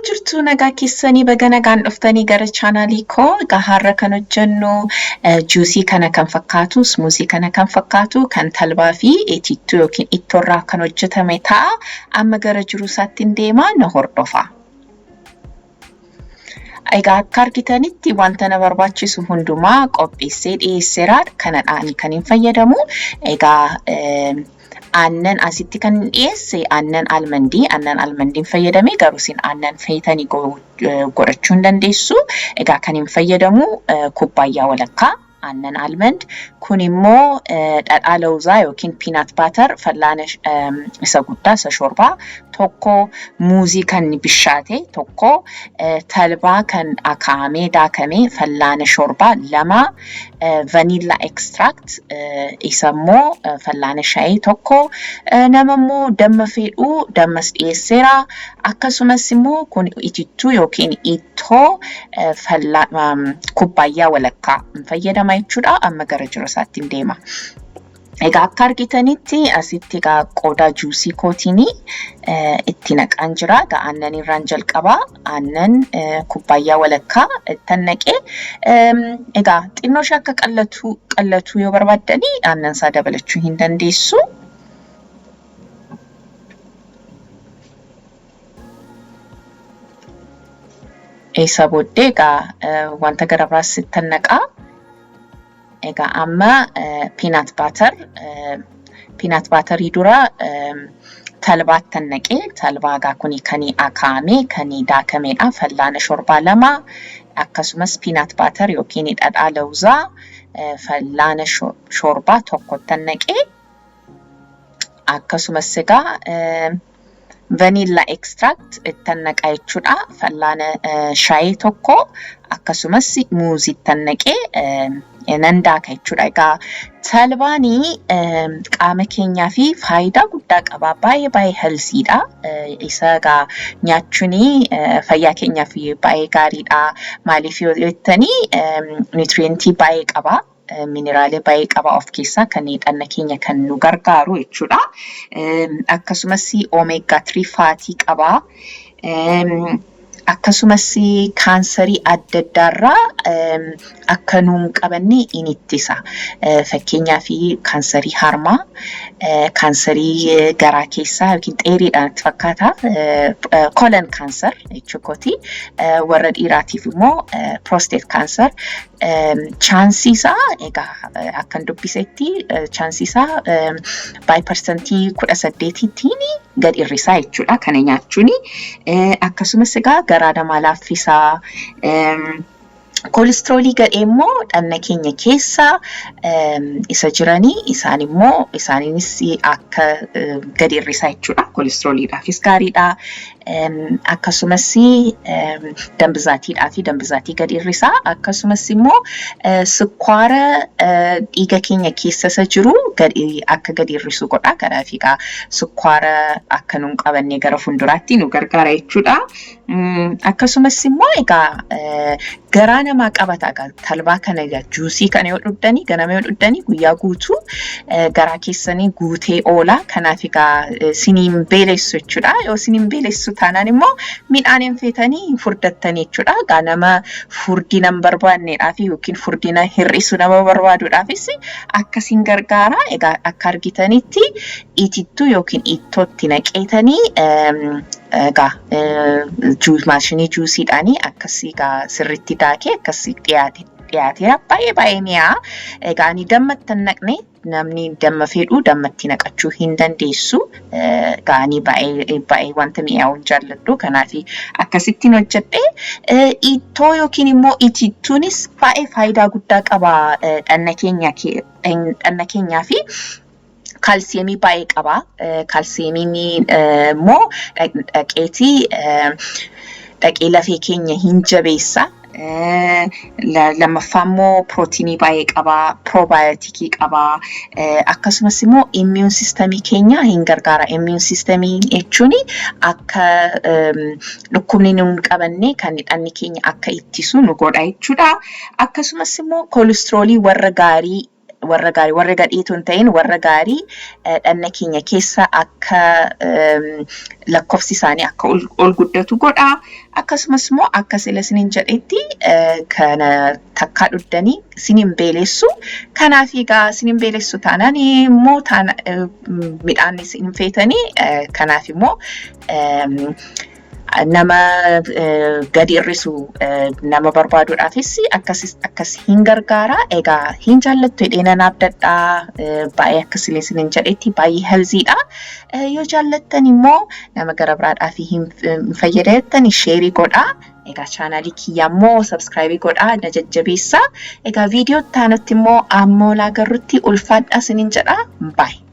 Jirtu nagaa keessanii baga nagaan dhuftanii gara chaanaalii koo gaharra kan hojjennu juusii kana kan fakkaatu smuuzii kana kan fakkaatu kan talbaa fi itittuu yookiin ittoorraa kan hojjetame ta'a. Amma gara jiru isaatti deemaa na hordofa. Egaa akka argitanitti wanta na barbaachisu hundumaa qopheessee dhiyeesseera. Kanadhaan kan hin fayyadamu. Egaa aannan asitti kan dhiyeesse aannan almandiin fayyadamee garuu isin aannan feetanii godhachuu hin dandeessu. Egaa kan hin fayyadamu kubbaayyaa walakkaa aannan almand kun immoo dhadhaa lawuzaa yookiin peanut butter fallaana isa guddaa isa shorbaa tokko muuzii kan bishaate tokko talbaa kan akaamee daakamee fallaana shorbaa lama vanilla extract isa immoo fallaana shaayii tokko nama immoo damma fedhuu dammas dhiyeesseera akkasumas immoo kun itittuu yookiin ittoo kubbaayyaa walakkaa fayyadama jechuudha. Amma gara jiru isaatti deema. Egaa akka argitanitti asitti egaa qodaa juusii kootiini itti naqaan jira. Aannan irraan jalqabaa aannan kubbaayyaa walakkaa itti naqee egaa xinnoo ishee akka qallatu yoo barbaaddanii aannan isaa dabalachuu hin dandeessu. Isa booddee egaa wanta gara biraas itti naqaa. Egaa amma peanut butter dura talbaatti naqee talbaa egaa kuni kan akaamee kan daakameedha fallaana shorbaa lama akkasumas peanut butter yookiin dhadhaa lawuzaa fallaana shorbaa tokkotti naqee akkasumas egaa vanilla extract itti naqaa jechuudha fallaana shaayii tokko akkasumas muuzii itti naqee nan daaka jechuudha. Egaa talbaani qaama keenyaa fi faayidaa guddaa qaba. Baay'ee healthyidha. Isa egaa nyaachuun fayyaa keenyaaf baay'ee gaariidha. Maaliif yoo jettanii nutrientii baay'ee qaba. Mineraalee baay'ee qaba of keessaa kan dhanna keenya kan nu gargaaru jechuudha. Akkasumas omega 3 faatii qaba. Akkasumas kaansarii adda addaarraa akka nuun qabanne ni ittisa. Fakkeenyaaf kaansarii harmaa, kaansarii garaa keessaa yookiin xeeriidhaan itti fakkaata. Colon cancer jechuukooti. Warra dhiiraatiif immoo prostate cancer. Chaansii isaa egaa akkan dubbisetti chaansii isaa by percentii 18tiin gad hir'isaa jechuudha kana nyaachuun. Akkasumas egaa garaa namaa laaffisaa koolistiroolii gadhee immoo dhanna keenya keessa isa jiranii isaaniinis akka gad hir'isaa jechuudha. Koolistirooliidhaafis gaariidha. Akkasumas dambizaatiidhaa fi dambizaatii gad hir'isaa. Akkasumas immoo sukkaara dhiiga keenya keessa isa jiru akka gad hir'isu godha. Kanaaf egaa sukkaara akka nuun qabanne gara fuulduraatti nu gargaara jechuudha. Akkasumas immoo egaa garaa namaa qabata. Talbaa kana juusii kana yoo dhugdanii ganama yoo dhugdanii guyyaa guutuu garaa keessanii guutee oola. Kanaaf egaa siniin beelessu jechuudha. Yoo siniin beelessu taanaan immoo midhaan hin feetanii furdattanii jechuudha. Egaa nama furdina hin barbaanneedhaaf yookiin furdina hir'isu nama barbaaduudhaafis akkasiin gargaara. Egaa akka argitanitti itittuu yookiin ittootti naqeetanii egaa maashinii juusiidhaanii akkasii egaa sirriitti daakee akkasii dhiyaateera. Baay'ee mi'aa. Egaa ani dammatti naqne namni damma fedhu dammatti naqachuu hin dandeessu. Egaa ani baay'ee wanta mi'aawu hin jaalladhu. Kanaaf akkasittiin hojjedhe. Ittoo yookiin immoo itittuunis baay'ee faayidaa guddaa qaba dhanna keenyaa fi kaalsiyeemii baay'ee qaba. Kaalsiyeemiin immoo dhaqee lafee keenya hin jabeessa. lammaffaa immoo pirootinii baay'ee qaba, proobaayotikii qaba. Akkasumas immoo immune systemii keenya hin gargaara. Immune systemii jechuun akka dhukkubni nu hin qabanne kan hidhanni keenya akka ittisu nu godha jechuudha. Akkasumas immoo koolistiroolii warra gaarii warra gadhiitu hin ta'in warra gaarii dhanna keenya keessa akka lakkoofsi isaanii akka ol guddatu godha. Akkasumas immoo akka sila isiniin jedhetti kana takkaa dhuddanii isiniin beelessu. Kanaaf egaa isiniin beelessu taanaan immoo midhaan isin feetanii kanaaf immoo nama gadi hir'isu nama barbaaduudhaafis akkas hin gargaara. Egaa hin jaallattu jedhee abdadhaa. Baay'ee akkas isiniin jedhetti baay'ee healthiidha. Yoo jaallattan immoo nama gara biraadhaaf hin fayyadamtan sheerii godhaa. Egaa chaanaalii kiyya immoo subscribe godhaa na jajjabeessaa. Egaa viidiyoo itti aanutti immoo ammoo laagarrutti ulfaadhaa isiniin jedhaa. Bye.